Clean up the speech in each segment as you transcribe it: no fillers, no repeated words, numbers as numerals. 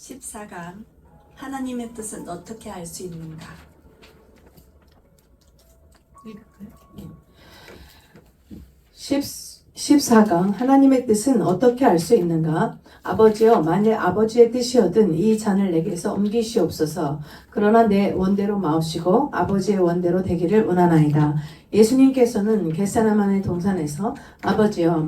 14강 하나님의 뜻은 어떻게 알 수 있는가? 읽을까요? 14강 하나님의 뜻은 어떻게 알 수 있는가? 아버지여, 만일 아버지의 뜻이거든 이 잔을 내게서 옮기시옵소서. 그러나 내 원대로 마옵시고 아버지의 원대로 되기를 원하나이다. 예수님께서는 겟세마네 동산에서 아버지여,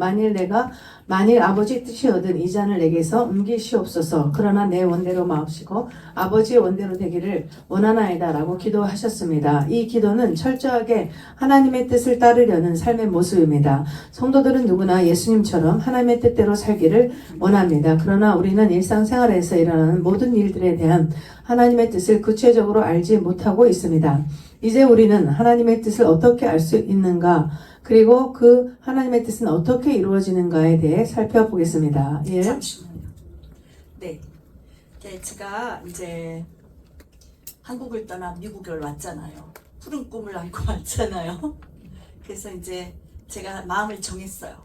만일 아버지 뜻이거든 이 잔을 내게서 옮기시옵소서. 그러나 내 원대로 마옵시고 아버지의 원대로 되기를 원하나이다 라고 기도하셨습니다. 이 기도는 철저하게 하나님의 뜻을 따르려는 삶의 모습입니다. 성도들은 누구나 예수님처럼 하나님의 뜻대로 살기를 원합니다. 그러나 우리는 일상생활에서 일어나는 모든 일들에 대한 하나님의 뜻을 구체적으로 알지 못하고 있습니다. 이제 우리는 하나님의 뜻을 어떻게 알 수 있는가, 그리고 그 하나님의 뜻은 어떻게 이루어지는가에 대해 살펴보겠습니다. 예. 잠시만요. 네, 제가 이제 한국을 떠나 미국을 왔잖아요. 푸른 꿈을 안고 왔잖아요. 그래서 이제 제가 마음을 정했어요.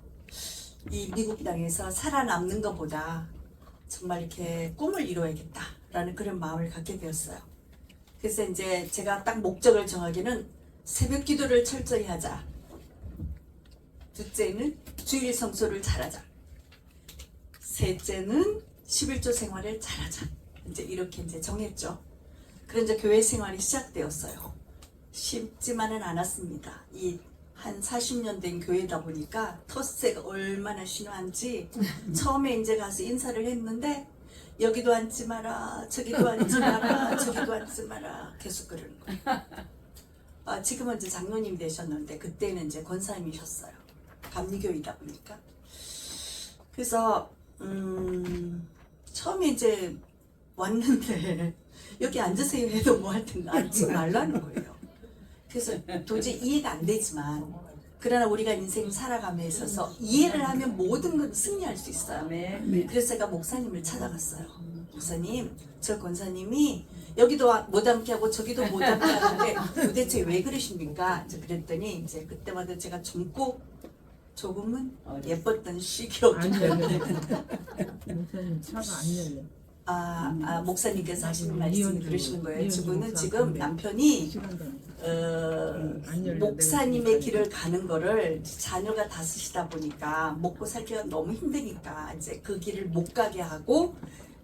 이 미국 땅에서 살아남는 것보다 정말 이렇게 꿈을 이루어야겠다라는 그런 마음을 갖게 되었어요. 그래서 이제 제가 딱 목적을 정하기는 새벽 기도를 철저히 하자. 둘째는 주일 성소를 잘하자. 셋째는 11조 생활을 잘하자. 이제 이렇게 이제 정했죠. 그런 이제 교회 생활이 시작되었어요. 쉽지만은 않았습니다. 이 한 40년 된 교회다 보니까 텃세가 얼마나 심한지 처음에 이제 가서 인사를 했는데 여기도 앉지 마라, 저기도 앉지 마라, 저기도 앉지 마라 계속 그러는 거예요. 지금은 이제 장로님 되셨는데 그때는 이제 권사님이셨어요. 감리교이다 보니까. 그래서 처음에 이제 왔는데 여기 앉으세요 해도 뭐 할 텐데 앉지 말라는 거예요. 그래서 도저히 이해가 안 되지만 그러나 우리가 인생 살아감에 있어서 이해를 하면 모든 건 승리할 수 있어요. 그래서 제가 목사님을 찾아갔어요. 목사님, 저 권사님이 여기도 못 앉게 하고 저기도 못 앉게 하는데 도대체 왜 그러십니까? 이제 그랬더니 이제 그때마다 제가 젊고 조금은 예뻤던 시기였기 때문에 목사님 차가 안 열려. 목사님께서 하시는 말씀이 이현주, 그러시는 거예요. 이현주 지금은 목사 지금 건데. 남편이 시간 되면. 목사님의 길을 가는 거를 자녀가 다섯이다 보니까 먹고 살기가 너무 힘드니까 이제 그 길을 못 가게 하고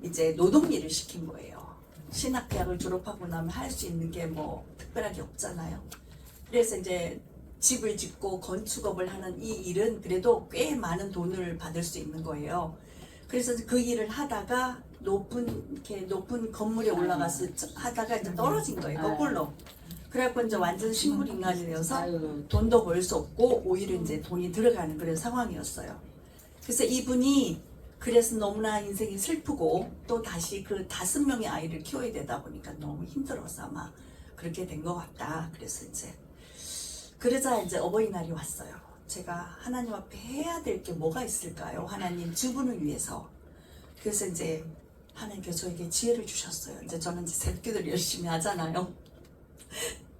이제 노동일을 시킨 거예요. 신학대학을 졸업하고 나면 할 수 있는 게 뭐 특별하게 없잖아요. 그래서 이제 집을 짓고 건축업을 하는 이 일은 그래도 꽤 많은 돈을 받을 수 있는 거예요. 그래서 그 일을 하다가 높은 건물에 올라가서 하다가 이제 떨어진 거예요. 거꾸로. 그래갖고 이제 완전 식물 인간이 되어서 돈도 벌 수 없고 오히려 이제 돈이 들어가는 그런 상황이었어요. 그래서 이분이 그래서 너무나 인생이 슬프고 또 다시 그 5명의 아이를 키워야 되다 보니까 너무 힘들어서 아마 그렇게 된 것 같다. 그래서 이제 그러자 이제 어버이날이 왔어요. 제가 하나님 앞에 해야 될 게 뭐가 있을까요? 하나님 주분을 위해서. 그래서 이제 하나님께서 저에게 지혜를 주셨어요. 이제 저는 이제 새벽기도를 열심히 하잖아요.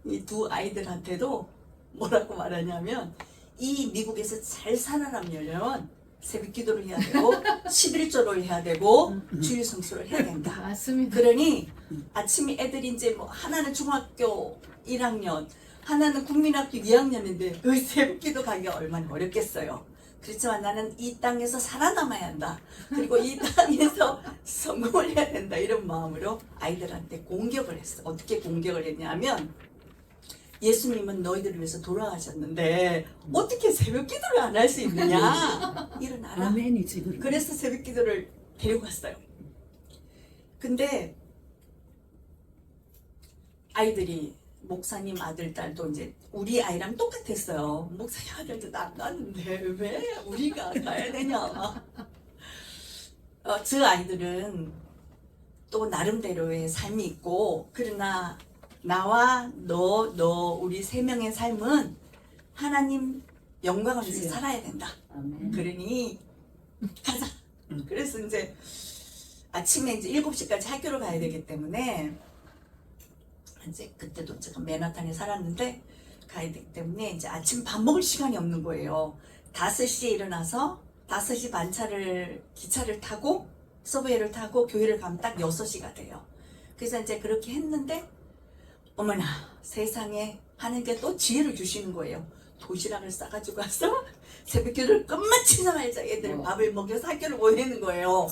이 두 아이들한테도 뭐라고 말하냐면 이 미국에서 잘 살아남으려면 새벽기도를 해야 되고 11조를 해야 되고 주일 성수를 해야 된다. 맞습니다. 그러니 아침에 애들이 이제 뭐 하나는 중학교 1학년, 하나는 국민학교 2학년인데 그 새벽기도 가기가 얼마나 어렵겠어요. 그렇지만 나는 이 땅에서 살아남아야 한다. 그리고 이 땅에서 성공을 해야 된다. 이런 마음으로 아이들한테 공격을 했어. 어떻게 공격을 했냐면 예수님은 너희들을 위해서 돌아가셨는데 어떻게 새벽 기도를 안 할 수 있느냐? 일어나라. 아멘이지. 그래서 새벽 기도를 데리고 갔어요. 근데 아이들이 목사님 아들 딸도 이제 우리 아이랑 똑같았어요. 목사님 아들도 안 가는데 왜 우리가 가야 되냐? 저 아이들은 또 나름대로의 삶이 있고 그러나 나와 너 우리 3명의 삶은 하나님 영광을 위해서 살아야 된다. 그러니 가자. 그래서 이제 아침에 이제 7시까지 학교를 가야 되기 때문에 이제 그때도 제가 맨하탄에 살았는데 가야 되기 때문에 이제 아침 밥 먹을 시간이 없는 거예요. 5시에 일어나서 5시 기차를 타고 서브웨이를 타고 교회를 가면 딱 6시가 돼요. 그래서 이제 그렇게 했는데 어머나 세상에 하나님께 또 지혜를 주시는 거예요. 도시락을 싸가지고 와서 새벽기도를 끝마치자마자 애들 밥을 먹여서 학교를 보내는 거예요.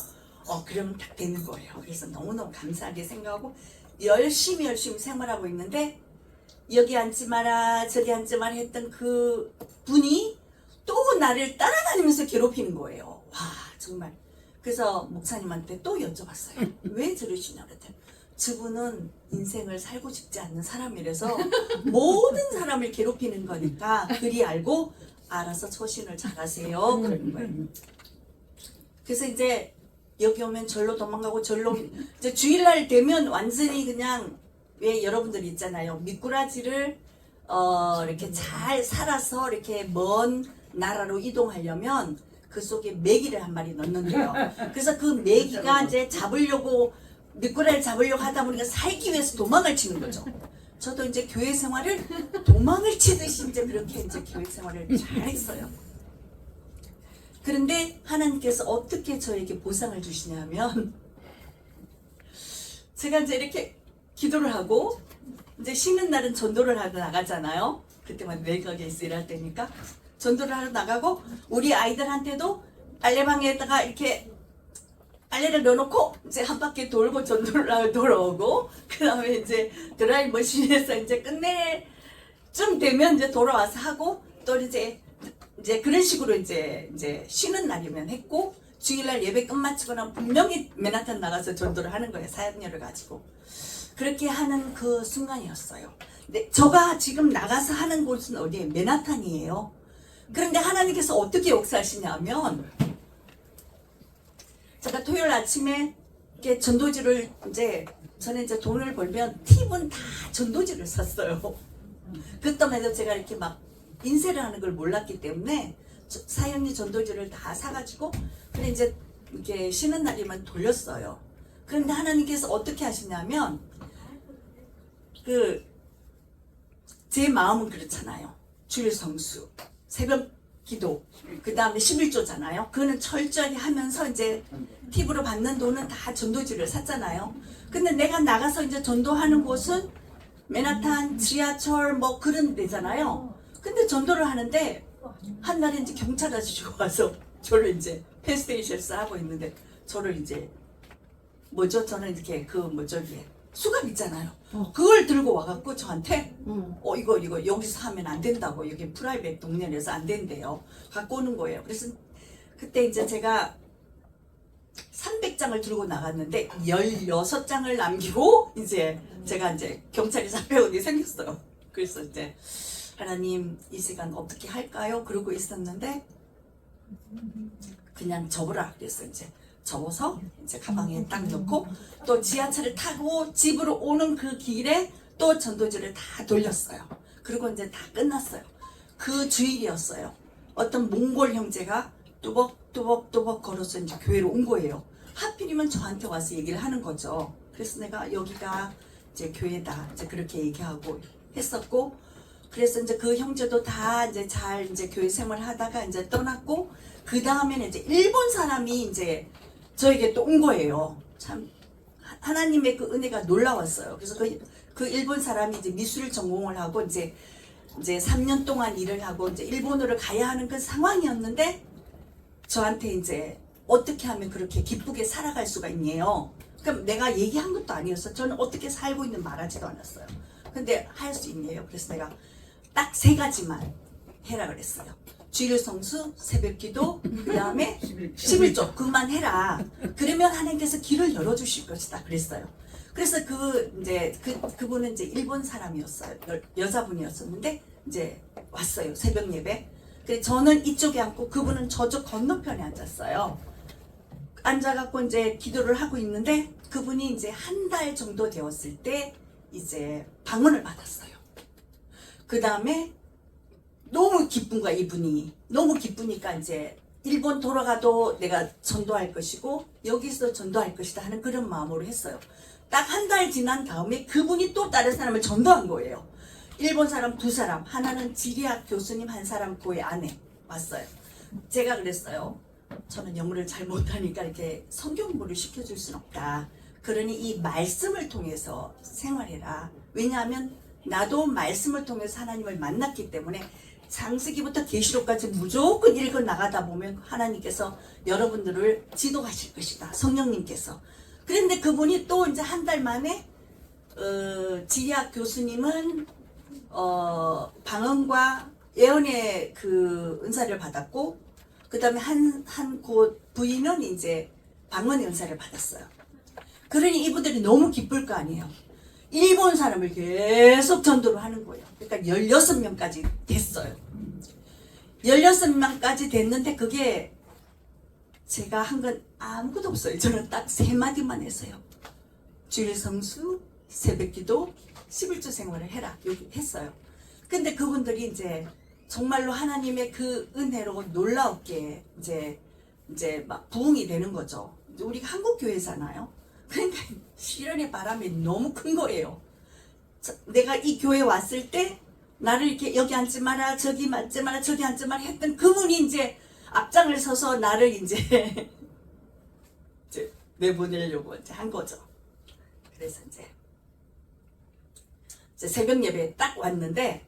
그러면 딱 되는 거예요. 그래서 너무너무 감사하게 생각하고 열심히 생활하고 있는데 여기 앉지 마라 저기 앉지 마라 했던 그 분이 또 나를 따라다니면서 괴롭히는 거예요. 와 정말. 그래서 목사님한테 또 여쭤봤어요. 왜 저러시냐 그랬더니 저분은 인생을 살고 싶지 않는 사람이라서 모든 사람을 괴롭히는 거니까 그리 알고 알아서 처신을 잘하세요 그러는 거예요. 그래서 이제 여기 오면 절로 도망가고 절로 이제 주일날 되면 완전히 그냥 왜 여러분들 있잖아요. 미꾸라지를 이렇게 잘 살아서 이렇게 먼 나라로 이동하려면 그 속에 메기를 한 마리 넣는데요. 그래서 그 메기가 이제 잡으려고 미꾸라지를 잡으려고 하다 보니까 살기 위해서 도망을 치는 거죠. 저도 이제 교회 생활을 도망을 치듯이 이제 그렇게 이제 교회 생활을 잘 했어요. 그런데 하나님께서 어떻게 저에게 보상을 주시냐면 제가 이제 이렇게 기도를 하고 이제 쉬는 날은 전도를 하러 나가잖아요. 그때만 외곽에서 일할 때니까 전도를 하러 나가고 우리 아이들한테도 빨래방에다가 이렇게 빨래를 넣어놓고 이제 한 바퀴 돌고 전도를 하러 돌아오고 그 다음에 이제 드라이 머신에서 이제 끝낼 좀 되면 이제 돌아와서 하고 또 이제 그런 식으로 이제 쉬는 날이면 했고 주일날 예배 끝마치거나 분명히 맨하탄 나가서 전도를 하는 거예요. 사역료를 가지고. 그렇게 하는 그 순간이었어요. 근데 저가 지금 나가서 하는 곳은 어디에 맨하탄이에요. 그런데 하나님께서 어떻게 역사하시냐면 제가 토요일 아침에 이렇게 전도지를 저는 이제 돈을 벌면 팁은 다 전도지를 샀어요. 그때마다 제가 이렇게 막 인쇄를 하는 걸 몰랐기 때문에 사형리 전도지를 다 사가지고 그래 이제 이렇게 쉬는 날이면 돌렸어요. 그런데 하나님께서 어떻게 하시냐면 제 마음은 그렇잖아요. 주일 성수, 새벽 기도, 그 다음에 11조잖아요. 그거는 철저히 하면서 이제 팁으로 받는 돈은 다 전도지를 샀잖아요. 근데 내가 나가서 이제 전도하는 곳은 맨하탄, 지하철 뭐 그런 데잖아요. 근데 전도를 하는데 한 날에 이제 경찰 아저씨가 와서 저를 이제 펜스테이션에서 하고 있는데 저를 이제 저는 이렇게 수갑 있잖아요. 그걸 들고 와갖고 저한테 이거 여기서 하면 안 된다고 여기 프라이빗 동네에서 안 된대요. 갖고 오는 거예요. 그래서 그때 이제 제가 300장을 들고 나갔는데 16장을 남기고 이제 제가 이제 경찰이 잡혀오게 생겼어요. 그래서 이제 하나님 이 시간 어떻게 할까요? 그러고 있었는데 그냥 접으라 그랬어. 이제 접어서 이제 가방에 딱 넣고 또 지하철을 타고 집으로 오는 그 길에 또 전도지를 다 돌렸어요. 그리고 이제 다 끝났어요. 그 주일이었어요. 어떤 몽골 형제가 뚜벅뚜벅 걸어서 이제 교회로 온 거예요. 하필이면 저한테 와서 얘기를 하는 거죠. 그래서 내가 여기가 이제 교회다 이제 그렇게 얘기하고 했었고, 그래서 이제 그 형제도 다 이제 잘 이제 교회 생활 하다가 이제 떠났고, 그 다음에는 이제 일본 사람이 이제 저에게 또 온 거예요. 참 하나님의 그 은혜가 놀라웠어요. 그래서 그 일본 사람이 이제 미술 전공을 하고 이제 3년 동안 일을 하고 이제 일본으로 가야 하는 그 상황이었는데 저한테 이제 어떻게 하면 그렇게 기쁘게 살아갈 수가 있냐요. 그럼 내가 얘기한 것도 아니었어. 저는 어떻게 살고 있는 말하지도 않았어요. 근데 할 수 있네요. 그래서 내가 딱 3가지만 해라 그랬어요. 주일 성수, 새벽 기도, 그 다음에 11조 그만 해라. 그러면 하나님께서 길을 열어주실 것이다 그랬어요. 그래서 그분은 이제 일본 사람이었어요. 여자분이었었는데 이제 왔어요. 새벽 예배. 그래서 저는 이쪽에 앉고 그분은 저쪽 건너편에 앉았어요. 앉아갖고 이제 기도를 하고 있는데 그분이 이제 한 달 정도 되었을 때 이제 방언을 받았어요. 그 다음에 너무 기쁜 거야, 이분이. 너무 기쁘니까 이제 일본 돌아가도 내가 전도할 것이고 여기서 전도할 것이다 하는 그런 마음으로 했어요. 딱 한 달 지난 다음에 그분이 또 다른 사람을 전도한 거예요. 일본 사람 2사람, 하나는 지리학 교수님, 한 사람 그의 아내 왔어요. 제가 그랬어요. 저는 영어를 잘 못하니까 이렇게 성경 공부를 시켜줄 수는 없다. 그러니 이 말씀을 통해서 생활해라. 왜냐하면 나도 말씀을 통해서 하나님을 만났기 때문에 창세기부터 계시록까지 무조건 읽어 나가다 보면 하나님께서 여러분들을 지도하실 것이다. 성령님께서. 그런데 그분이 또 이제 한 달 만에 지리학 교수님은 방언과 예언의 그 은사를 받았고, 그 다음에 한 곳 부인은 이제 방언의 은사를 받았어요. 그러니 이분들이 너무 기쁠 거 아니에요. 일본 사람을 계속 전도를 하는 거예요. 그러니까 16명까지 됐어요. 16명까지 됐는데 그게 제가 한 건 아무것도 없어요. 저는 딱 3마디만 했어요. 주일 성수, 새벽기도, 11조 생활을 해라. 여기 했어요. 근데 그분들이 이제 정말로 하나님의 그 은혜로 놀라웠게 이제 막 부흥이 되는 거죠. 우리가 한국 교회잖아요. 그러니까 시련의 바람이 너무 큰 거예요. 내가 이 교회 왔을 때 나를 이렇게 여기 앉지 마라, 저기 앉지 마라, 저기 앉지 마라 했던 그분이 이제 앞장을 서서 나를 이제 내보내려고 이제 한 거죠. 그래서 이제 새벽 예배에 딱 왔는데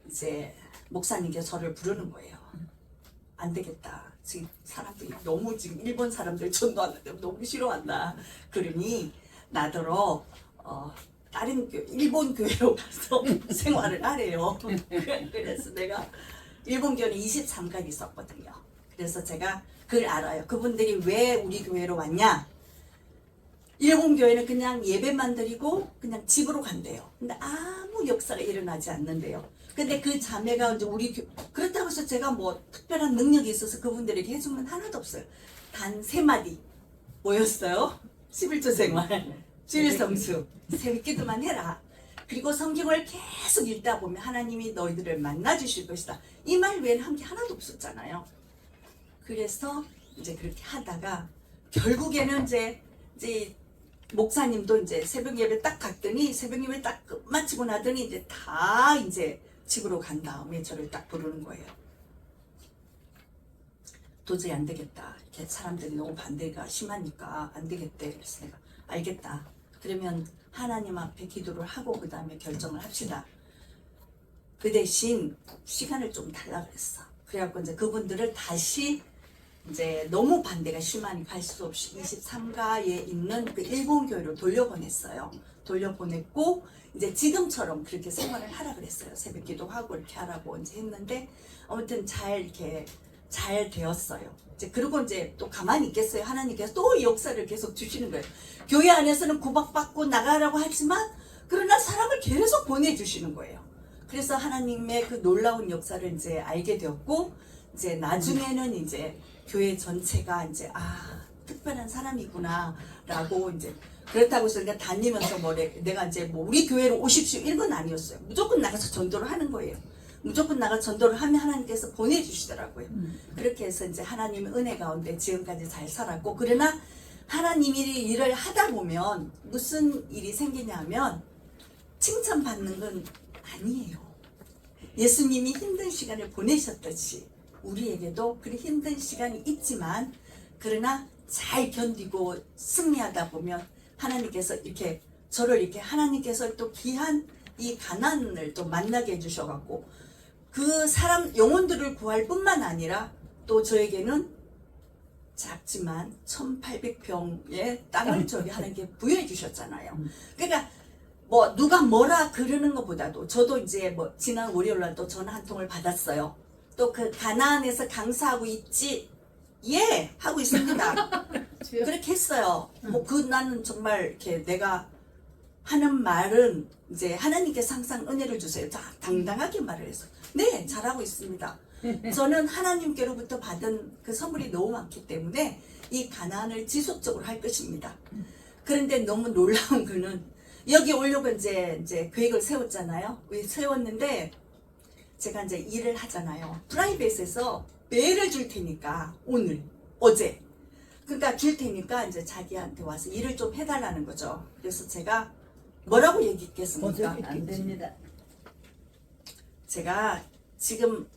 이제 목사님께 저를 부르는 거예요. 안 되겠다. 지금 사람들이 너무 지금 일본 사람들 전도하는데 너무 싫어한다. 그러니 나더러 다른 일본 교회로 가서 생활을 하래요. 그래서 내가 일본 교회는 23간 있었거든요. 그래서 제가 그걸 알아요. 그분들이 왜 우리 교회로 왔냐? 일본 교회는 그냥 예배만 드리고 그냥 집으로 간대요. 근데 아무 역사가 일어나지 않는데요. 근데 그 자매가 이제 그렇다고 해서 제가 뭐 특별한 능력이 있어서 그분들에게 해준 건 하나도 없어요. 단 3마디. 뭐였어요? 11조 생활, 주일 성수, 새벽 기도만 해라. 그리고 성경을 계속 읽다 보면 하나님이 너희들을 만나 주실 것이다. 이 말 외에는 한 게 하나도 없었잖아요. 그래서 이제 그렇게 하다가 결국에는 이제 목사님도 이제 새벽 예배 딱 갔더니 새벽 예배 딱 마치고 나더니 이제 다 이제 집으로 간 다음에 저를 딱 부르는 거예요. 도저히 안 되겠다. 이렇게 사람들이 너무 반대가 심하니까 안 되겠대. 그래서 내가 알겠다. 그러면 하나님 앞에 기도를 하고 그 다음에 결정을 합시다. 그 대신 시간을 좀 달라 그랬어. 그래갖고 이제 그분들을 다시 이제 너무 반대가 심하니 갈 수 없이 23가에 있는 그 일본 교회로 돌려보냈어요. 돌려보냈고 이제 지금처럼 그렇게 생활을 하라 그랬어요. 새벽 기도하고 이렇게 하라고 이제 했는데 아무튼 이렇게 잘 되었어요. 이제 그리고 이제 또 가만히 있겠어요. 하나님께서 또 역사를 계속 주시는 거예요. 교회 안에서는 구박받고 나가라고 하지만 그러나 사람을 계속 보내주시는 거예요. 그래서 하나님의 그 놀라운 역사를 이제 알게 되었고 이제 나중에는 이제 교회 전체가 이제 특별한 사람이구나라고 이제 그렇다고 해서 그냥 다니면서 내가 이제 뭐 우리 교회로 오십시오 이런 건 아니었어요. 무조건 나가서 전도를 하는 거예요. 무조건 나가 전도를 하면 하나님께서 보내주시더라고요. 그렇게 해서 이제 하나님의 은혜 가운데 지금까지 잘 살았고 그러나 하나님이 일을 하다 보면 무슨 일이 생기냐면 칭찬받는 건 아니에요. 예수님이 힘든 시간을 보내셨듯이 우리에게도 그런 힘든 시간이 있지만 그러나 잘 견디고 승리하다 보면 하나님께서 이렇게 저를 이렇게 하나님께서 또 귀한 이 가난을 또 만나게 해주셔갖고 그 사람 영혼들을 구할 뿐만 아니라 또 저에게는 작지만 1800평의 땅을 저기 하나님께 부여해 주셨잖아요. 그러니까 뭐 누가 뭐라 그러는 것보다도 저도 이제 뭐 지난 월요일 날 또 전화 한 통을 받았어요. 또 그 가나안에서 강사하고 있지? 예! 하고 있습니다. 그렇게 했어요. 뭐 나는 정말 이렇게 내가 하는 말은 이제 하나님께서 항상 은혜를 주세요. 자, 당당하게 말을 해서. 네, 잘하고 있습니다. 저는 하나님께로부터 받은 그 선물이 너무 많기 때문에 이 가나안을 지속적으로 할 것입니다. 그런데 너무 놀라운 거는 여기 오려고 이제 계획을 세웠잖아요. 세웠는데 제가 이제 일을 하잖아요. 프라이빗에서 메일을 줄 테니까 어제 그러니까 줄 테니까 이제 자기한테 와서 일을 좀 해달라는 거죠. 그래서 제가 뭐라고 얘기했겠습니까? 안 됩니다. 제가 지금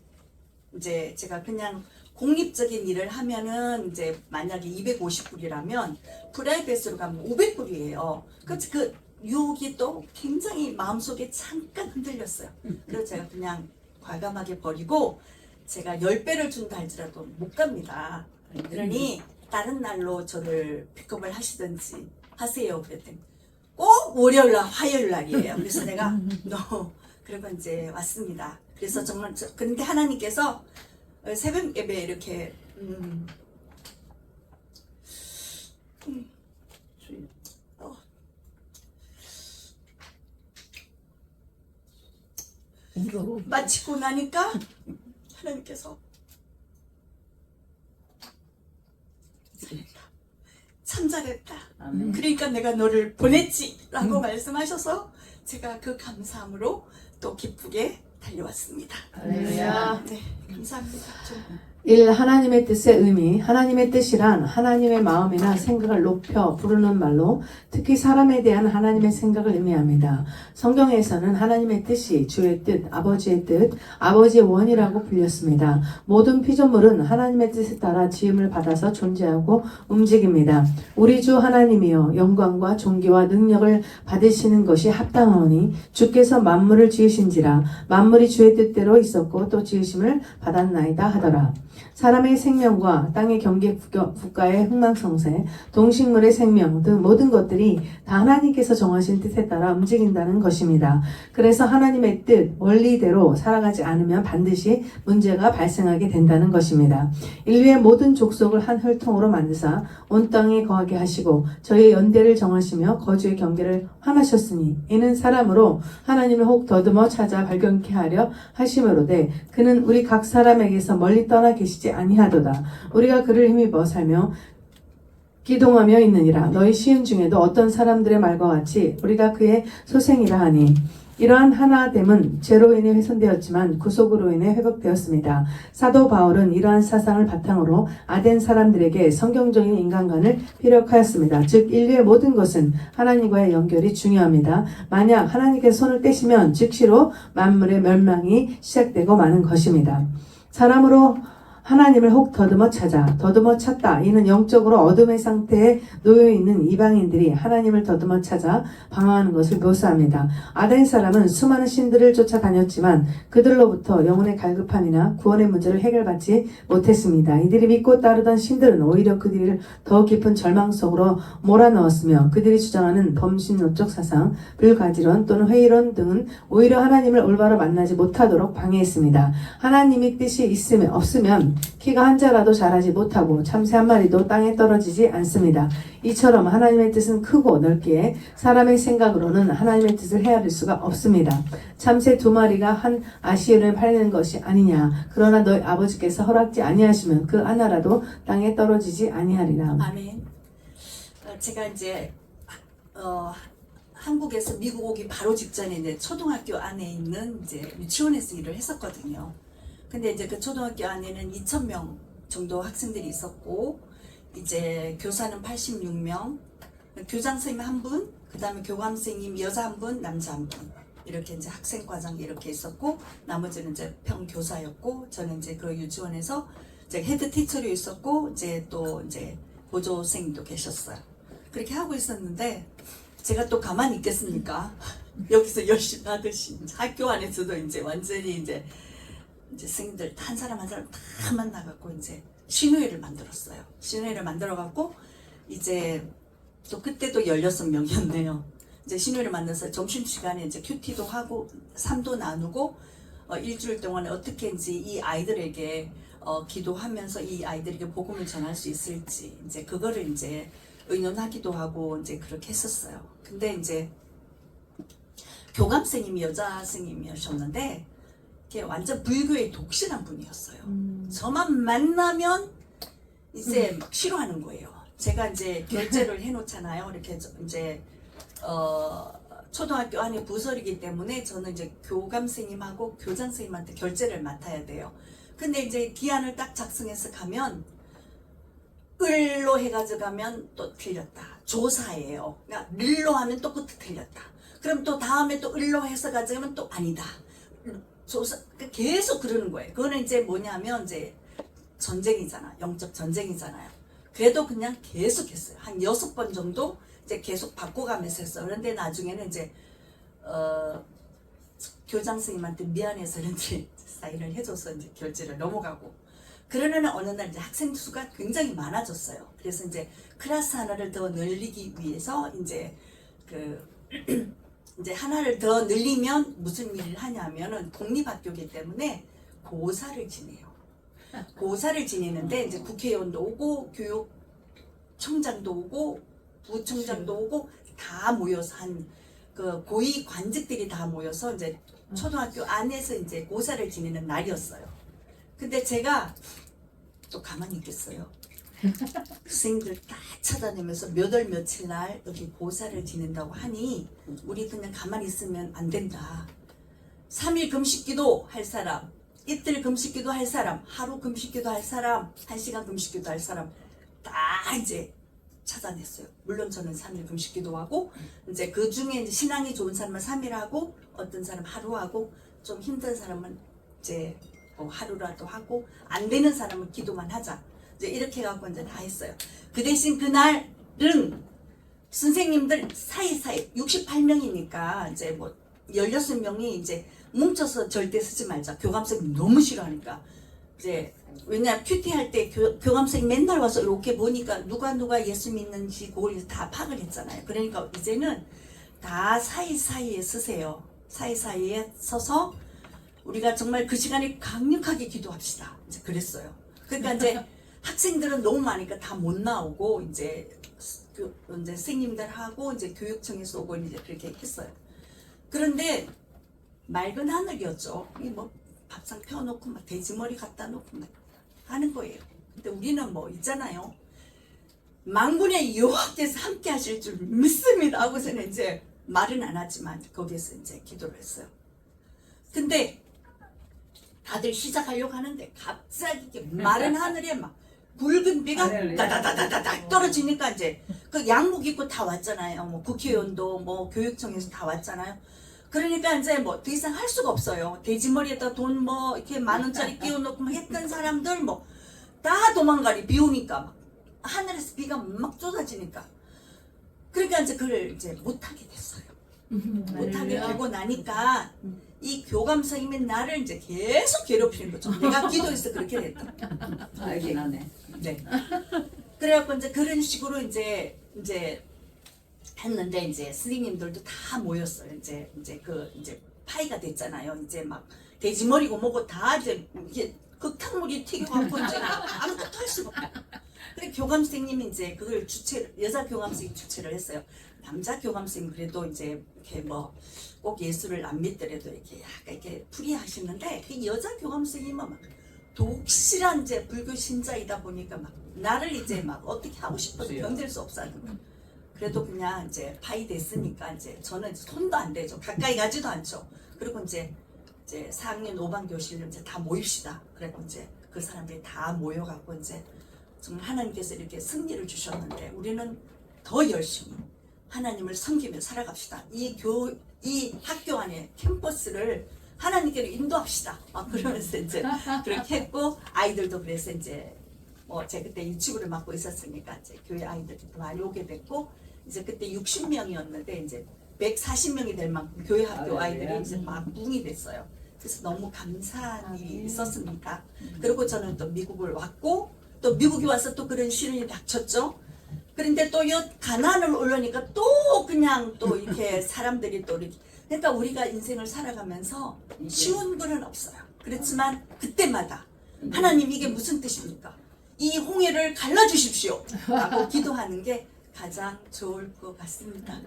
이제 제가 그냥 공립적인 일을 하면은 이제 만약에 250불이라면 프라이빗으로 가면 500불이에요. 그 유혹이 또 굉장히 마음속에 잠깐 흔들렸어요. 그래서 제가 그냥 과감하게 버리고 제가 10배를 준다 할지라도 못 갑니다. 그러니 다른 날로 저를 픽업을 하시든지 하세요. 그랬더니 꼭 월요일날 화요일날이에요. 그래서 내가 그리고 이제 왔습니다. 그래서 정말 그런데 하나님께서 새벽 예배 이렇게 마치고 나니까 하나님께서 잘했다. 참 잘했다. 그러니까 내가 너를 보냈지 라고 말씀하셔서 제가 그 감사함으로 또 기쁘게 달려왔습니다. 할렐루야. 네, 감사합니다. 1. 하나님의 뜻의 의미. 하나님의 뜻이란 하나님의 마음이나 생각을 높여 부르는 말로 특히 사람에 대한 하나님의 생각을 의미합니다. 성경에서는 하나님의 뜻이 주의 뜻, 아버지의 뜻, 아버지의 원이라고 불렸습니다. 모든 피조물은 하나님의 뜻에 따라 지음을 받아서 존재하고 움직입니다. 우리 주 하나님이여 영광과 존귀와 능력을 받으시는 것이 합당하오니 주께서 만물을 지으신지라 만물이 주의 뜻대로 있었고 또 지으심을 받았나이다 하더라. 사람의 생명과 땅의 경계 국가의 흥망성쇠, 동식물의 생명 등 모든 것들이 다 하나님께서 정하신 뜻에 따라 움직인다는 것입니다. 그래서 하나님의 뜻, 원리대로 살아가지 않으면 반드시 문제가 발생하게 된다는 것입니다. 인류의 모든 족속을 한 혈통으로 만드사 온 땅에 거하게 하시고 저희의 연대를 정하시며 거주의 경계를 환하셨으니 이는 사람으로 하나님을 혹 더듬어 찾아 발견케 하려 하심으로되 그는 우리 각 사람에게서 멀리 떠나 계시지 아니하도다. 우리가 그를 힘입어 살며 기동하며 있느니라. 너희 시인 중에도 어떤 사람들의 말과 같이 우리가 그의 소생이라 하니 이러한 하나됨은 죄로 인해 훼손되었지만 구속으로 인해 회복되었습니다. 사도 바울은 이러한 사상을 바탕으로 아덴 사람들에게 성경적인 인간관을 피력하였습니다. 즉 인류의 모든 것은 하나님과의 연결이 중요합니다. 만약 하나님께서 손을 떼시면 즉시로 만물의 멸망이 시작되고 마는 것입니다. 사람으로 하나님을 혹 더듬어 찾다. 이는 영적으로 어둠의 상태에 놓여있는 이방인들이 하나님을 더듬어 찾아 방황하는 것을 묘사합니다. 아덴 사람은 수많은 신들을 쫓아다녔지만 그들로부터 영혼의 갈급함이나 구원의 문제를 해결받지 못했습니다. 이들이 믿고 따르던 신들은 오히려 그들을 더 깊은 절망 속으로 몰아넣었으며 그들이 주장하는 범신론적 사상, 불가지론 또는 회의론 등은 오히려 하나님을 올바로 만나지 못하도록 방해했습니다. 하나님의 뜻이 없으면 키가 한 자라도 자라지 못하고 참새 한 마리도 땅에 떨어지지 않습니다. 이처럼 하나님의 뜻은 크고 넓기에 사람의 생각으로는 하나님의 뜻을 헤아릴 수가 없습니다. 참새 2마리가 한 아시엘을 팔리는 것이 아니냐. 그러나 너희 아버지께서 허락지 아니하시면 그 하나라도 땅에 떨어지지 아니하리라. 아멘. 제가 이제 한국에서 미국 오기 바로 직전에 이제 초등학교 안에 있는 이제 유치원에서 일을 했었거든요. 근데 이제 그 초등학교 안에는 2,000명 정도 학생들이 있었고, 이제 교사는 86명, 교장 선생님 1분, 그 다음에 교감 선생님 여자 1분, 남자 1분. 이렇게 이제 학생 과장이 이렇게 있었고, 나머지는 이제 평교사였고, 저는 이제 그 유치원에서 이제 헤드 티처로 있었고, 이제 또 이제 보조 선생님도 계셨어요. 그렇게 하고 있었는데, 제가 또 가만히 있겠습니까? 여기서 열심히 하듯이, 학교 안에서도 이제 완전히 이제 선생님들 한 사람 한 사람 다 만나갖고 이제 신우회를 만들었어요. 신우회를 만들어갖고 이제 또 그때도 16명이었네요. 이제 신우회를 만들어서 점심시간에 이제 큐티도 하고 삶도 나누고 일주일 동안에 어떻게인지 이 아이들에게 기도하면서 이 아이들에게 복음을 전할 수 있을지 이제 그거를 이제 의논하기도 하고 이제 그렇게 했었어요. 근데 이제 교감 선생님이 여자 선생님이셨는데 완전 불교의 독실한 분이었어요. 저만 만나면 이제 막 싫어하는 거예요. 제가 이제 결제를 해놓잖아요. 이렇게 이제 초등학교 안에 부설이기 때문에 저는 이제 교감 선생님하고 교장 선생님한테 결제를 맡아야 돼요. 근데 이제 기한을 딱 작성해서 가면 을로 해가지고 가면 또 틀렸다. 조사예요. 그러니까 릴로 하면 또 그것도 틀렸다. 그럼 또 다음에 또 을로 해서 가져가면 또 아니다. 조사 계속 그러는 거예요. 그거는 이제 뭐냐면 이제 전쟁이잖아. 영적 전쟁이잖아요. 그래도 그냥 계속 했어요. 한 6번 정도 이제 계속 바꿔가면서 했어요. 그런데 나중에는 이제 교장 선생님한테 미안해서 이렇게 사인을 해줘서 이제 결제를 넘어가고, 그러는 어느 날 이제 학생 수가 굉장히 많아졌어요. 그래서 이제 클래스 하나를 더 늘리기 위해서 이제 이제 하나를 더 늘리면 무슨 일을 하냐면은 공립학교이기 때문에 고사를 지내요. 고사를 지내는데 이제 국회의원도 오고 교육청장도 오고 부총장도 오고 다 모여서 그 고위 관직들이 다 모여서 이제 초등학교 안에서 이제 고사를 지내는 날이었어요. 근데 제가 또 가만히 있겠어요. 선생님들 다 찾아내면서 몇 월 며칠 날 여기 고사를 지낸다고 하니 우리 그냥 가만히 있으면 안 된다. 3일 금식기도 할 사람, 이틀 금식기도 할 사람, 하루 금식기도 할 사람, 1시간 금식기도 할 사람 다 이제 찾아냈어요. 물론 저는 3일 금식기도 하고, 이제 그 중에 이제 신앙이 좋은 사람은 3일 하고, 어떤 사람 하루 하고, 좀 힘든 사람은 이제 뭐 하루라도 하고, 안 되는 사람은 기도만 하자. 이제 이렇게 해갖고 이제 다 했어요. 그 대신 그날은 선생님들 사이사이 68명이니까 이제 뭐 16명이 이제 뭉쳐서 절대 쓰지 말자. 교감선생님 너무 싫어하니까. 이제 왜냐면 큐티 할 때 교감선생님 맨날 와서 이렇게 보니까 누가 예수 믿는지 그걸 다 파악을 했잖아요. 그러니까 이제는 다 사이사이에 쓰세요. 사이사이에 서서 우리가 정말 그 시간에 강력하게 기도합시다. 이제 그랬어요. 그러니까 이제 학생들은 너무 많으니까 다 못 나오고 이제 선생님들하고 이제 교육청에서 오고 이제 그렇게 했어요. 그런데 맑은 하늘이었죠. 뭐 밥상 펴놓고 막 돼지머리 갖다 놓고 막 하는 거예요. 근데 우리는 뭐 있잖아요. 만군의 여호와께서 함께 하실 줄 믿습니다 하고서는 이제 말은 안 하지만 거기에서 이제 기도를 했어요. 근데 다들 시작하려고 하는데 갑자기 이게 마른 하늘에 막 붉은 비가 다다다다다다 떨어지니까 이제 그 양복 입고 다 왔잖아요. 뭐 국회의원도 뭐 교육청에서 다 왔잖아요. 그러니까 이제 뭐 더 이상 할 수가 없어요. 돼지머리에다 돈 뭐 이렇게 10,000원짜리 끼워놓고 막 했던 사람들 뭐 다 도망가리. 비 오니까 막 하늘에서 비가 막 쏟아지니까. 그러니까 이제 그걸 이제 못하게 됐어요. 못하게 되고 나니까 이 교감 선생님이 나를 이제 계속 괴롭히는 거죠. 내가 기도해서 그렇게 됐다. 알긴 하네. 네. 그래갖고 이제 그런 식으로 이제 했는데 이제 스님들도 다 모였어요. 이제 파이가 됐잖아요. 이제 막 돼지머리고 뭐고 다 이제 이게 극탕물이 튀겨갖고 이제 아무것도 할 수가 없고. 그래 교감 선생님이 이제 그걸 여자 교감 선생님 주최를 했어요. 남자 교감 선생님 그래도 이제 이렇게 뭐 꼭 예수를 안 믿더라도 이렇게 약간 이렇게 풀이하시는데 그 여자 교감 선생님은 막 독실한 이제 불교 신자이다 보니까 막 나를 이제 막 어떻게 하고 싶어도 견딜 수 없었는 거예요. 그래도 그냥 이제 파이 됐으니까 이제 저는 손도 안 대죠. 가까이 가지도 않죠. 그리고 이제 4학년 5반 교실로 이제 다 모입시다. 그래고 이제 그 사람들이 다 모여갖고 이제 정말 하나님께서 이렇게 승리를 주셨는데 우리는 더 열심히 하나님을 섬기며 살아갑시다. 이 학교 안에 캠퍼스를 하나님께로 인도합시다. 그러면서 이제 그렇게 했고 아이들도 그래서 이제 제가 그때 유치부를 맡고 있었으니까 이제 교회 아이들이 많이 오게 됐고 이제 그때 60명이었는데 이제 140명이 될 만큼 교회 학교 아이들이 이제 막 붕이 됐어요. 그래서 너무 감사한 일이 있었습니다. 그리고 저는 또 미국을 왔고 또 미국에 와서 또 그런 시련이 닥쳤죠. 그런데 또 가난을 올라니까 또 그냥 또 이렇게 사람들이 또 이렇게 그러니까 우리가 인생을 살아가면서 쉬운 거는 없어요. 그렇지만 그때마다 하나님 이게 무슨 뜻입니까? 이 홍해를 갈라주십시오 라고 기도하는 게 가장 좋을 것 같습니다.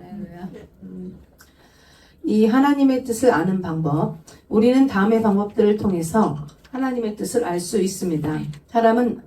이 하나님의 뜻을 아는 방법, 우리는 다음의 방법들을 통해서 하나님의 뜻을 알 수 있습니다. 사람은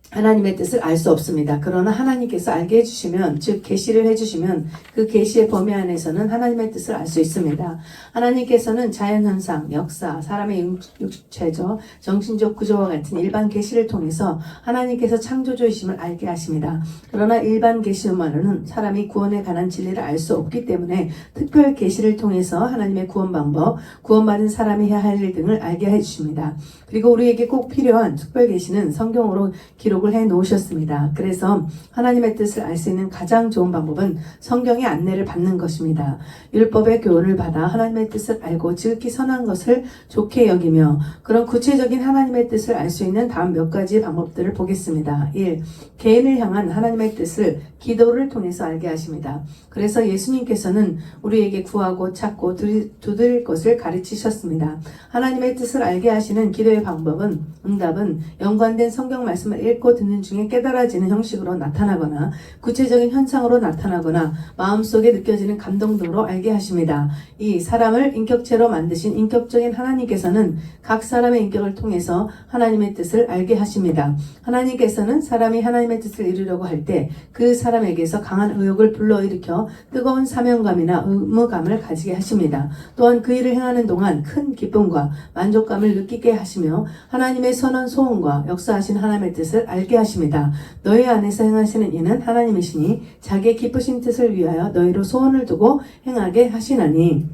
하나님의 뜻을 알 수 없습니다. 그러나 하나님께서 알게 해주시면, 즉 계시를 해주시면 그 계시의 범위 안에서는 하나님의 뜻을 알 수 있습니다. 하나님께서는 자연현상, 역사, 사람의 육체적, 정신적 구조와 같은 일반 계시를 통해서 하나님께서 창조주이심을 알게 하십니다. 그러나 일반 계시만으로는 사람이 구원에 관한 진리를 알 수 없기 때문에 특별 계시를 통해서 하나님의 구원 방법, 구원받은 사람이 해야 할 일 등을 알게 해주십니다. 그리고 우리에게 꼭 필요한 특별 계시는 성경으로 기록을 해 놓으셨습니다. 그래서 하나님의 뜻을 알 수 있는 가장 좋은 방법은 성경의 안내를 받는 것입니다. 율법의 교훈을 받아 하나님의 뜻을 알고 지극히 선한 것을 좋게 여기며, 그런 구체적인 하나님의 뜻을 알 수 있는 다음 몇 가지 방법들을 보겠습니다. 1. 개인을 향한 하나님의 뜻을 기도를 통해서 알게 하십니다. 그래서 예수님께서는 우리에게 구하고 찾고 두드릴 것을 가르치셨습니다. 하나님의 뜻을 알게 하시는 기도의 방법은, 응답은 연관된 성경 말씀을 읽고 듣는 중에 깨달아지는 형식으로 나타나거나 구체적인 현상으로 나타나거나 마음속에 느껴지는 감동 등으로 알게 하십니다. 이 사람을 인격체로 만드신 인격적인 하나님께서는 각 사람의 인격을 통해서 하나님의 뜻을 알게 하십니다. 하나님께서는 사람이 하나님의 뜻을 이루려고 할 때 그 사람에게서 강한 의욕을 불러일으켜 뜨거운 사명감이나 의무감을 가지게 하십니다. 또한 그 일을 행하는 동안 큰 기쁨과 만족감을 느끼게 하시며 하나님의 선한 소원과 역사하신 하나님의 뜻을 알게 하십니다. 너희 안에서 행하시는 이는 하나님이시니 자기의 기쁘신 뜻을 위하여 너희로 소원을 두고 행하게 하시나니,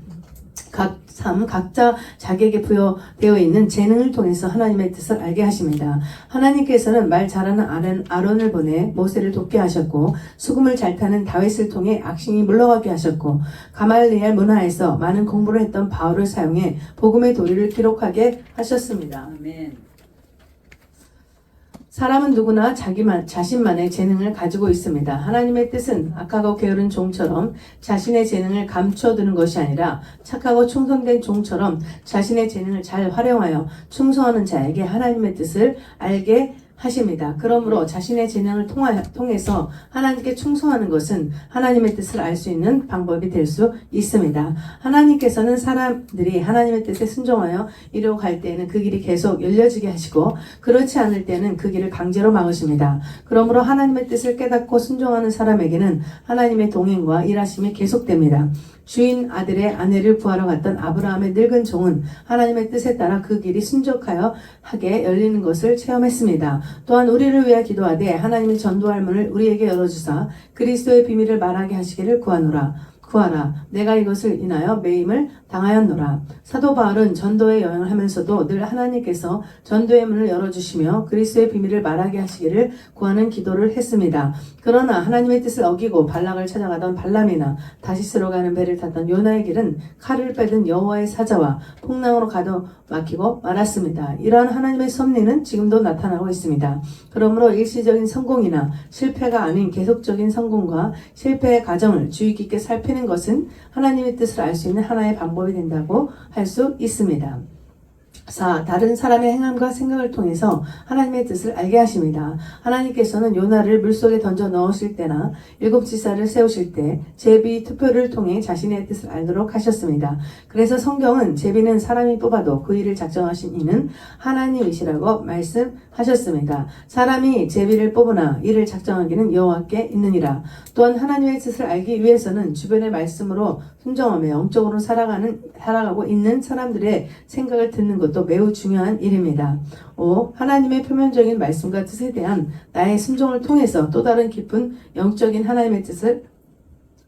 각자 자기에게 부여되어 있는 재능을 통해서 하나님의 뜻을 알게 하십니다. 하나님께서는 말 잘하는 아론을 보내 모세를 돕게 하셨고, 수금을 잘 타는 다윗을 통해 악신이 물러가게 하셨고, 가말리엘 문화에서 많은 공부를 했던 바울을 사용해 복음의 도리를 기록하게 하셨습니다. 아멘. 사람은 누구나 자신만의 재능을 가지고 있습니다. 하나님의 뜻은 악하고 게으른 종처럼 자신의 재능을 감춰두는 것이 아니라 착하고 충성된 종처럼 자신의 재능을 잘 활용하여 충성하는 자에게 하나님의 뜻을 알게 하십니다. 그러므로 자신의 재능을 통해서 하나님께 충성하는 것은 하나님의 뜻을 알 수 있는 방법이 될 수 있습니다. 하나님께서는 사람들이 하나님의 뜻에 순종하여 이루어 갈 때에는 그 길이 계속 열려지게 하시고, 그렇지 않을 때는 그 길을 강제로 막으십니다. 그러므로 하나님의 뜻을 깨닫고 순종하는 사람에게는 하나님의 동행과 일하심이 계속됩니다. 주인 아들의 아내를 구하러 갔던 아브라함의 늙은 종은 하나님의 뜻에 따라 그 길이 순적하여 하게 열리는 것을 체험했습니다. 또한 우리를 위해 기도하되 하나님이 전도할 문을 우리에게 열어주사 그리스도의 비밀을 말하게 하시기를 구하라. 내가 이것을 인하여 매임을 당하였노라. 사도 바울은 전도의 여행을 하면서도 늘 하나님께서 전도의 문을 열어주시며 그리스도의 비밀을 말하게 하시기를 구하는 기도를 했습니다. 그러나 하나님의 뜻을 어기고 발락을 찾아가던 발람이나 다시스로 가는 배를 탔던 요나의 길은 칼을 빼든 여호와의 사자와 풍랑으로 가둬막히고 말았습니다. 이러한 하나님의 섭리는 지금도 나타나고 있습니다. 그러므로 일시적인 성공이나 실패가 아닌 계속적인 성공과 실패의 과정을 주의 깊게 살피는 것은 하나님의 뜻을 알 수 있는 하나의 방법이 된다고 할 수 있습니다. 4. 다른 사람의 행함과 생각을 통해서 하나님의 뜻을 알게 하십니다. 하나님께서는 요나를 물속에 던져 넣으실 때나 7지사를 세우실 때 제비 투표를 통해 자신의 뜻을 알도록 하셨습니다. 그래서 성경은 제비는 사람이 뽑아도 그 일을 작정하신 이는 하나님이시라고 말씀하셨습니다. 사람이 제비를 뽑으나 이를 작정하기는 여호와께 있느니라. 또한 하나님의 뜻을 알기 위해서는 주변의 말씀으로 순종하며 영적으로 살아가고 있는 사람들의 생각을 듣는 것도 매우 중요한 일입니다. 5. 하나님의 표면적인 말씀과 뜻에 대한 나의 순종을 통해서 또 다른 깊은 영적인 하나님의 뜻을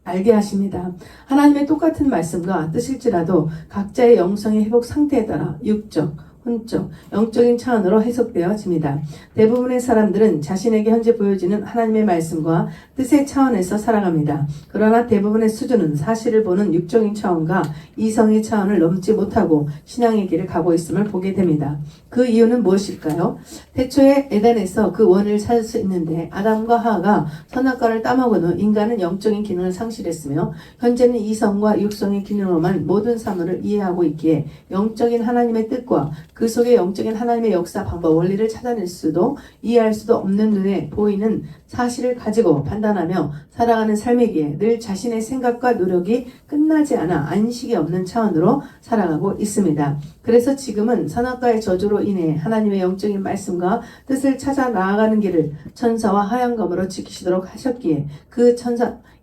알게 하십니다. 하나님의 똑같은 말씀과 뜻일지라도 각자의 영성의 회복 상태에 따라 육적, 혼적, 영적인 차원으로 해석되어집니다. 대부분의 사람들은 자신에게 현재 보여지는 하나님의 말씀과 뜻의 차원에서 살아갑니다. 그러나 대부분의 수준은 사실을 보는 육적인 차원과 이성의 차원을 넘지 못하고 신앙의 길을 가고 있음을 보게 됩니다. 그 이유는 무엇일까요? 태초에 에덴에서 그 원을 찾을 수 있는데 아담과 하와가 선악과를 따먹은 후 인간은 영적인 기능을 상실했으며 현재는 이성과 육성의 기능으로만 모든 사물을 이해하고 있기에 영적인 하나님의 뜻과 그 속에 영적인 하나님의 역사, 방법, 원리를 찾아낼 수도 이해할 수도 없는 눈에 보이는 사실을 가지고 판단하며 살아가는 삶이기에 늘 자신의 생각과 노력이 끝나지 않아 안식이 없는 차원으로 살아가고 있습니다. 그래서 지금은 선악과의 저주로 인해 하나님의 영적인 말씀과 뜻을 찾아 나아가는 길을 천사와 하얀검으로 지키시도록 하셨기에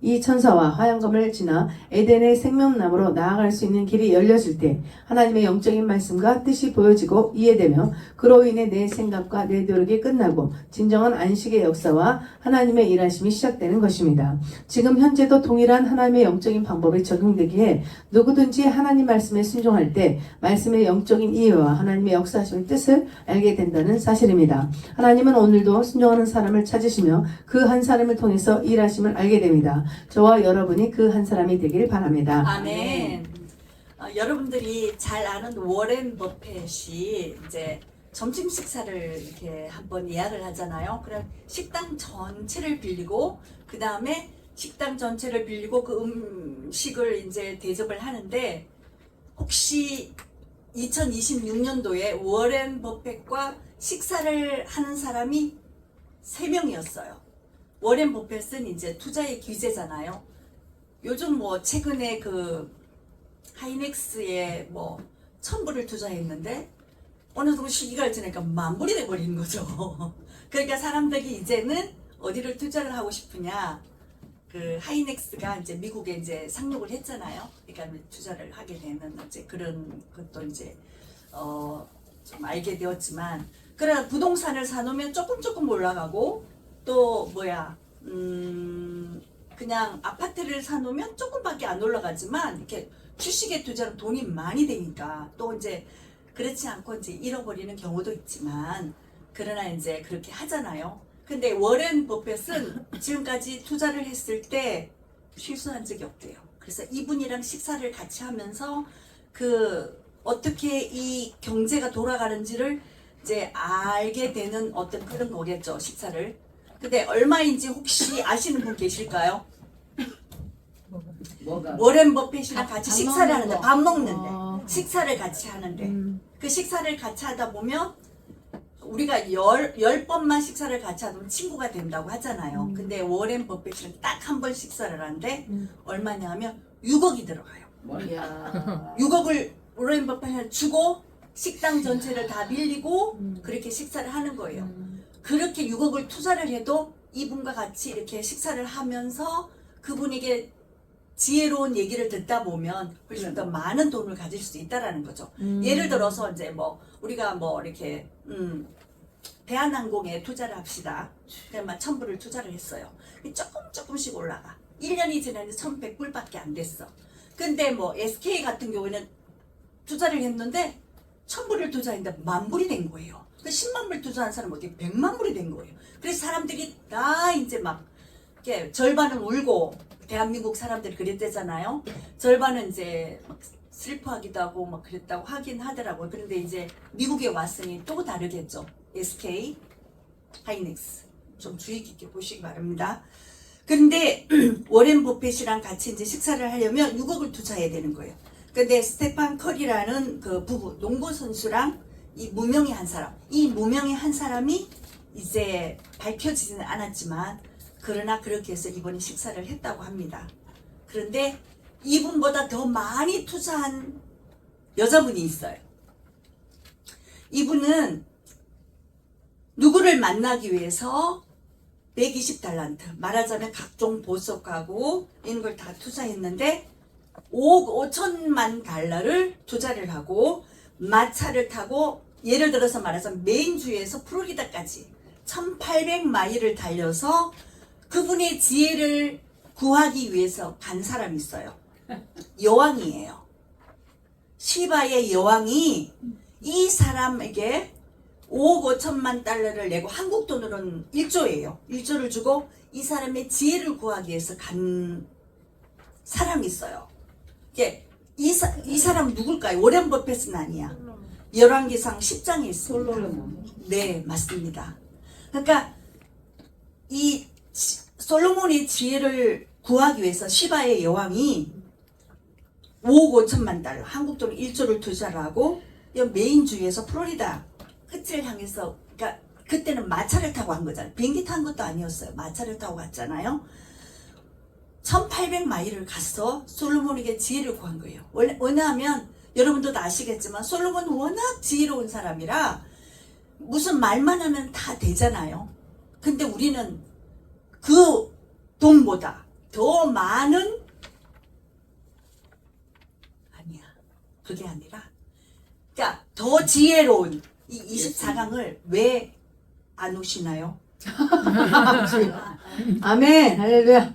이 천사와 하얀검을 지나 에덴의 생명나무로 나아갈 수 있는 길이 열려질 때 하나님의 영적인 말씀과 뜻이 보여지고 이해되며 그로 인해 내 생각과 내 노력이 끝나고 진정한 안식의 역사와 하나님의 일하심이 시작되는 것입니다. 지금 현재도 동일한 하나님의 영적인 방법이 적용되기에 누구든지 하나님 말씀에 순종할 때 말씀의 영적인 이해와 하나님의 역사하심의 뜻을 알게 된다는 사실입니다. 하나님은 오늘도 순종하는 사람을 찾으시며 그 한 사람을 통해서 일하심을 알게 됩니다. 저와 여러분이 그 한 사람이 되길 바랍니다. 아멘. 여러분들이 잘 아는 워렌 버펫이 이제 점심 식사를 이렇게 한번 예약을 하잖아요. 그럼 식당 전체를 빌리고 그 다음에 식당 전체를 빌리고 그 음식을 이제 대접을 하는데 혹시 2026년도에 워렌 버펫과 식사를 하는 사람이 3명이었어요. 워렌 버펫은 이제 투자의 귀재잖아요. 요즘 뭐 최근에 그 하이넥스에 뭐 1,000불을 투자했는데 어느 정도 시기가 지나니까 10,000불이 돼버리는 거죠. 그러니까 사람들이 이제는 어디를 투자를 하고 싶으냐. 그 하이넥스가 이제 미국에 이제 상륙을 했잖아요. 그러니까 투자를 하게 되는 이제 그런 것도 이제 좀 알게 되었지만, 그래 부동산을 사놓으면 조금 올라가고 또 그냥 아파트를 사놓으면 조금밖에 안 올라가지만 이렇게 주식에 투자는 돈이 많이 되니까 또 이제 그렇지 않고 이제 잃어버리는 경우도 있지만 그러나 이제 그렇게 하잖아요. 근데 워렌 버펫은 지금까지 투자를 했을 때 실수한 적이 없대요. 그래서 이분이랑 식사를 같이 하면서 그 어떻게 이 경제가 돌아가는지를 이제 알게 되는 어떤 그런 거겠죠, 식사를. 근데 얼마인지 혹시 아시는 분 계실까요? 뭐가? 워렌 버핏이랑 같이 밥 식사를 먹는 하는데, 거. 밥 먹는데 식사를 같이 하는데 그 식사를 같이 하다 보면 우리가 10번만 식사를 같이 하면 친구가 된다고 하잖아요. 근데 워렌 버핏이랑 딱 한 번 식사를 하는데 얼마냐 하면 6억이 들어가요. 이야. 6억을 워렌 버핏한테 주고 식당 전체를 다 빌리고 그렇게 식사를 하는 거예요. 그렇게 6억을 투자를 해도 이분과 같이 이렇게 식사를 하면서 그분에게 지혜로운 얘기를 듣다 보면 훨씬 더 많은 돈을 가질 수 있다라는 거죠. 예를 들어서 이제 뭐 우리가 뭐 이렇게 대한항공에 투자를 합시다. 그냥 막 1,000불을 투자를 했어요. 조금씩 올라가. 1년이 지났는데 1,100불밖에 안 됐어. 근데 뭐 SK 같은 경우에는 투자를 했는데 1,000불을 투자했는데 10,000불이 된 거예요. 그 10만 불 투자한 사람은 어떻게 100만 불이 된 거예요. 그래서 사람들이 다 이제 막 이렇게 절반은 울고, 대한민국 사람들이 그랬대잖아요. 절반은 이제 막 슬퍼하기도 하고 막 그랬다고 하긴 하더라고요. 그런데 이제 미국에 왔으니 또 다르겠죠. SK 하이닉스 좀 주의 깊게 보시기 바랍니다. 그런데 워렌 버핏이랑 같이 이제 식사를 하려면 6억을 투자해야 되는 거예요. 근데 스테판 커리라는 그 부부, 농구 선수랑 이 무명의 한 사람, 이 무명의 한 사람이 이제 밝혀지지는 않았지만 그러나 그렇게 해서 이번에 식사를 했다고 합니다. 그런데 이분보다 더 많이 투자한 여자분이 있어요. 이분은 누구를 만나기 위해서 120달란트, 말하자면 각종 보석하고 이런 걸 다 투자했는데 5억 5천만 달러를 투자를 하고 마차를 타고, 예를 들어서 말하자면 메인주에서 플로리다까지 1,800마일을 달려서 그분의 지혜를 구하기 위해서 간 사람이 있어요. 여왕이에요. 시바의 여왕이 이 사람에게 5억 5천만 달러를 내고 한국 돈으로는 1조예요. 1조를 주고 이 사람의 지혜를 구하기 위해서 간 사람이 있어요. 이 사람은 누굴까요? 워렌 버핏은 아니야. 열왕기상 10장에 있습니다. 네, 맞습니다. 그러니까 이 솔로몬의 지혜를 구하기 위해서 시바의 여왕이 5억 5천만 달러, 한국 돈 1조를 투자를 하고 메인주에서 플로리다 끝을 향해서, 그러니까 그때는 마차를 타고 간 거잖아요. 비행기 탄 것도 아니었어요. 마차를 타고 갔잖아요. 1,800마일을 가서 솔로몬에게 지혜를 구한 거예요. 왜냐하면 여러분도 다 아시겠지만 솔로몬은 워낙 지혜로운 사람이라 무슨 말만 하면 다 되잖아요. 근데 우리는 그 돈보다 더 많은, 아니야, 그게 아니라, 그러니까 더 지혜로운 이 24강을 왜 안 오시나요? 아멘. 할렐루야.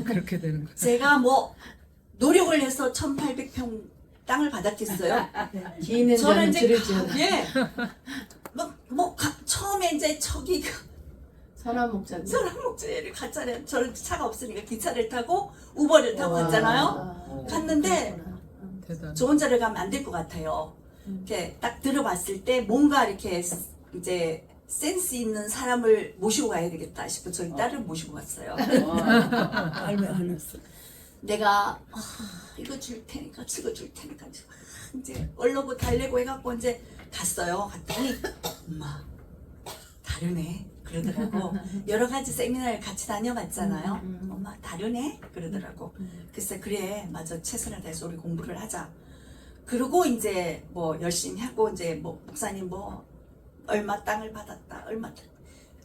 그렇게 되는 거죠. 제가 뭐 노력을 해서 1800평 땅을 받았겠어요? 기 있는 저는 자는 이제 줄을 지어. 예, 처음에 이제 저기 선한 목자님. 사람 목재를 갔잖아요. 저는 차가 없으니까 기차를 타고 우버를 타고 갔잖아요. 갔는데 대단. 저 혼자를 가면 안 될 것 같아요. 이렇게 딱 들어봤을 때 뭔가 이렇게 이제 센스 있는 사람을 모시고 가야 되겠다 싶어 저희 딸을 모시고 갔어요. 알면 안 했어. 내가 이거 줄 테니까 저거 줄 테니까 이제 얼르고 달래고 해갖고 이제 갔어요. 갔더니 엄마 다르네 그러더라고. 여러 가지 세미나를 같이 다녀봤잖아요. 엄마 다르네 그러더라고. 글쎄 그래 맞아 최선을 다해서 우리 공부를 하자. 그리고 이제 뭐 열심히 하고 이제 뭐 목사님 뭐 얼마 땅을 받았다 얼마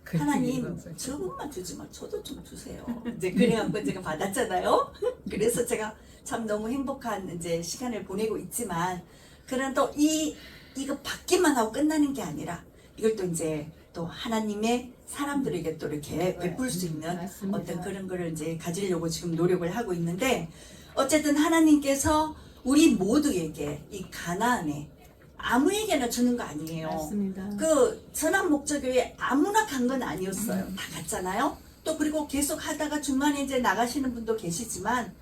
하나님 저것만 주지 마 저도 좀 주세요. 이제 그래갖고 제가 받았잖아요. 그래서 제가 참 너무 행복한 이제 시간을 보내고 있지만 그런 또 이거 받기만 하고 끝나는 게 아니라 이걸 또 이제 또 하나님의 사람들에게 또 이렇게 베풀 수 있는 맞습니다. 어떤 그런 거를 이제 가지려고 지금 노력을 하고 있는데 어쨌든 하나님께서 우리 모두에게 이 가나안에 아무에게나 주는 거 아니에요. 맞습니다. 그 선한 목자교회 아무나 간 건 아니었어요. 다 갔잖아요. 또 그리고 계속 하다가 중간에 이제 나가시는 분도 계시지만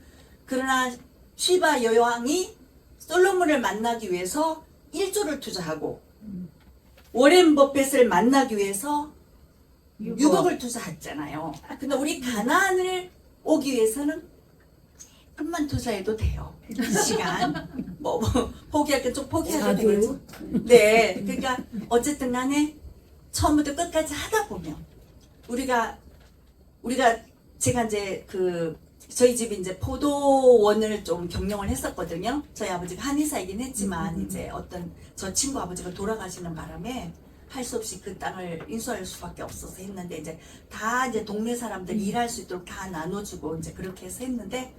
그러나 시바 여왕이 솔로몬을 만나기 위해서 1조를 투자하고 워렌 버핏을 만나기 위해서 6억을 투자했잖아요. 근데 우리 가나안을 오기 위해서는 조금만 투자해도 돼요. 시간 뭐 포기할 건 좀 포기해도 되겠지. 네, 그러니까 어쨌든 간에 처음부터 끝까지 하다 보면 우리가 제가 이제 그 저희 집이 이제 포도원을 좀 경영을 했었거든요. 저희 아버지가 한의사이긴 했지만 이제 어떤 저 친구 아버지가 돌아가시는 바람에 할 수 없이 그 땅을 인수할 수밖에 없어서 했는데 이제 다 이제 동네 사람들 일할 수 있도록 다 나눠주고 이제 그렇게 해서 했는데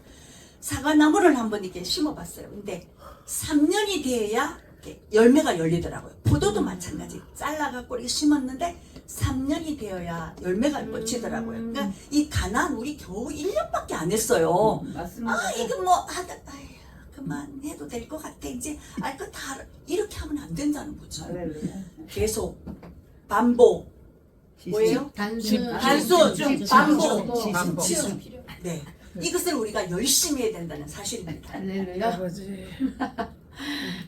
사과나무를 한번 이렇게 심어봤어요. 근데 3년이 돼야 이렇게 열매가 열리더라고요. 포도도 마찬가지. 잘라갖고 이렇게 심었는데 3년이 되어야 열매가 맺히더라고요. 그러니까 이 가난 우리 겨우 1년밖에 안 했어요. 맞습니다. 이거 뭐 하다 그만해도 될 것 같아. 이제 그 다 이렇게 하면 안 된다는 거죠. 계속 반복. 뭐예요? 단순, 반복, 지수. 네. 이것을 우리가 열심히 해야 된다는 사실입니다. 할렐루야. 아버지.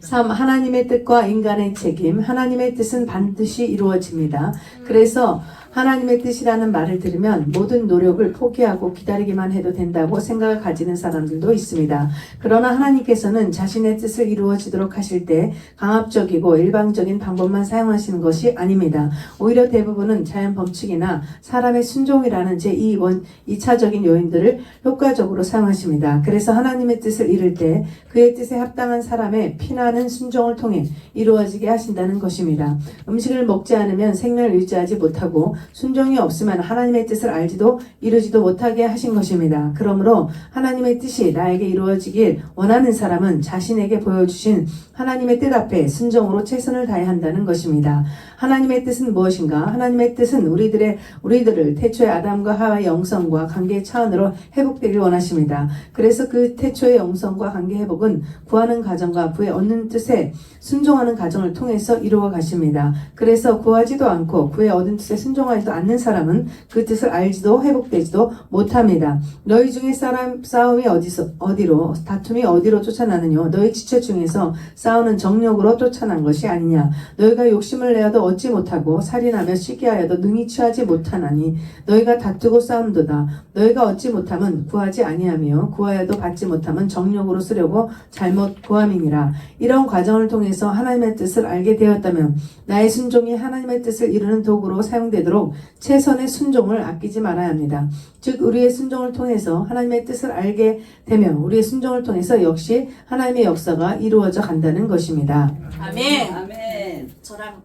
3. 하나님의 뜻과 인간의 책임. 하나님의 뜻은 반드시 이루어집니다. 그래서 하나님의 뜻이라는 말을 들으면 모든 노력을 포기하고 기다리기만 해도 된다고 생각을 가지는 사람들도 있습니다. 그러나 하나님께서는 자신의 뜻을 이루어지도록 하실 때 강압적이고 일방적인 방법만 사용하시는 것이 아닙니다. 오히려 대부분은 자연 법칙이나 사람의 순종이라는 제2차적인 요인들을 효과적으로 사용하십니다. 그래서 하나님의 뜻을 이룰 때 그의 뜻에 합당한 사람의 피나는 순종을 통해 이루어지게 하신다는 것입니다. 음식을 먹지 않으면 생명을 유지하지 못하고 순종이 없으면 하나님의 뜻을 알지도 이루지도 못하게 하신 것입니다. 그러므로 하나님의 뜻이 나에게 이루어지길 원하는 사람은 자신에게 보여주신 하나님의 뜻 앞에 순종으로 최선을 다해야 한다는 것입니다. 하나님의 뜻은 무엇인가? 하나님의 뜻은 우리들을 태초의 아담과 하와의 영성과 관계의 차원으로 회복되길 원하십니다. 그래서 그 태초의 영성과 관계 회복은 구하는 과정과 그의 얻는 뜻에 순종하는 과정을 통해서 이루어 가십니다. 그래서 구하지도 않고 그의 얻은 뜻에 순종하지도 않는 사람은 그 뜻을 알지도 회복되지도 못합니다. 너희 중에 싸움이 어디로 다툼이 어디로 쫓아나느냐? 너희 지체 중에서 싸우는 정욕으로 쫓아난 것이 아니냐? 너희가 욕심을 내어도 얻지 못하고 살인하며 시기하여도 능히 취하지 못하나니 너희가 다투고 싸운도다. 너희가 얻지 못하면 구하지 아니하며 구하여도 받지 못하면 정욕으로 쓰려고 잘못 구함이니라. 이런 과정을 통해서 하나님의 뜻을 알게 되었다면 나의 순종이 하나님의 뜻을 이루는 도구로 사용되도록 되도록 최선의 순종을 아끼지 말아야 합니다. 즉 우리의 순종을 통해서 하나님의 뜻을 알게 되면 우리의 순종을 통해서 역시 하나님의 역사가 이루어져 간다는 것입니다. 아멘. 아멘. 저랑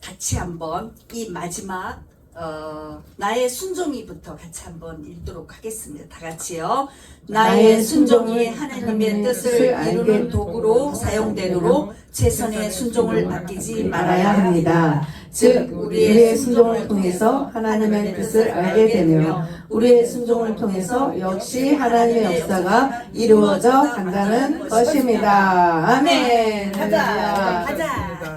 같이 한번 이 마지막 나의 순종이부터 같이 한번 읽도록 하겠습니다. 다 같이요. 나의 순종이 하나님의 뜻을 이루는 도구로 사용되도록 최선의 순종을 아끼지 말아야 합니다. 즉 우리의 순종을 통해서 하나님의 뜻을 알게 되며 우리의 순종을 통해서 역시 하나님의 역사가 이루어져 간다는 것입니다. 아멘. 가자. 할렐루야. 가자.